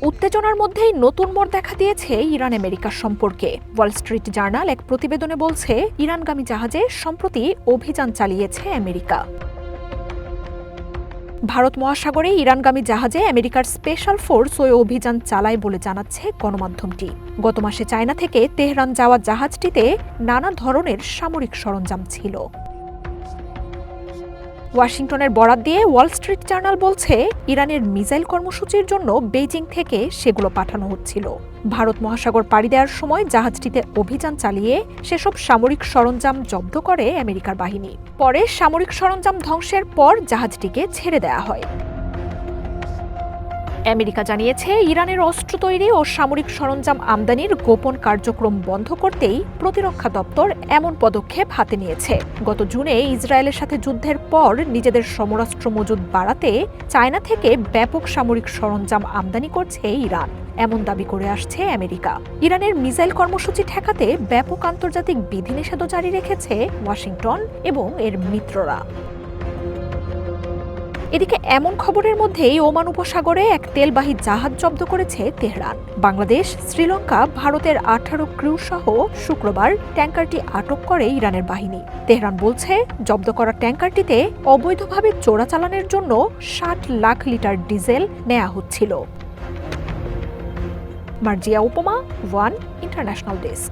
উত্তেজনার মধ্যেই নতুন মোড় দেখা দিয়েছে ইরান আমেরিকার সম্পর্কে। ওয়াল স্ট্রিট জার্নাল এক প্রতিবেদনে বলছে, ইরানগামী জাহাজে সম্প্রতি অভিযান চালিয়েছে আমেরিকা। ভারত মহাসাগরে ইরানগামী জাহাজে আমেরিকার স্পেশাল ফোর্স ওই অভিযান চালায় বলে জানাচ্ছে গণমাধ্যমটি। গত মাসে চায়না থেকে তেহরান যাওয়া জাহাজটিতে নানা ধরনের সামরিক সরঞ্জাম ছিল। ওয়াশিংটনের বরাত দিয়ে ওয়াল স্ট্রিট জার্নাল বলছে, ইরানের মিসাইল কর্মসূচির জন্য বেইজিং থেকে সেগুলো পাঠানো হচ্ছিল। ভারত মহাসাগর পাড়ি দেওয়ার সময় জাহাজটিতে অভিযান চালিয়ে সেসব সামরিক সরঞ্জাম জব্দ করে আমেরিকার বাহিনী। পরে সামরিক সরঞ্জাম ধ্বংসের পর জাহাজটিকে ছেড়ে দেয়া হয়। আমেরিকা জানিয়েছে, ইরানের অস্ত্র তৈরি ও সামরিক সরঞ্জাম আমদানির গোপন কার্যক্রম বন্ধ করতেই প্রতিরক্ষা দপ্তর এমন পদক্ষেপ হাতে নিয়েছে। গত জুনে ইসরায়েলের সাথে যুদ্ধের পর নিজেদের সমরাস্ত্র মজুদ বাড়াতে চায়না থেকে ব্যাপক সামরিক সরঞ্জাম আমদানি করছে ইরান, এমন দাবি করে আসছে আমেরিকা। ইরানের মিসাইল কর্মসূচি ঠেকাতে ব্যাপক আন্তর্জাতিক বিধিনিষেধও জারি রেখেছে ওয়াশিংটন এবং এর মিত্ররা। এদিকে এমন খবরের মধ্যেই ওমান উপসাগরে এক তেলবাহী জাহাজ জব্দ করেছে তেহরান। বাংলাদেশ, শ্রীলঙ্কা, ভারতের 18 ক্রু সহ শুক্রবার ট্যাঙ্কারটি আটক করে ইরানের বাহিনী। তেহরান বলছে, জব্দ করা ট্যাঙ্কারটিতে অবৈধভাবে চোরাচালানের জন্য 60 লাখ লিটার ডিজেল নেওয়া হচ্ছিল। মার্জিয়া উপমা, ওয়ান ইন্টারন্যাশনাল ডেস্ক।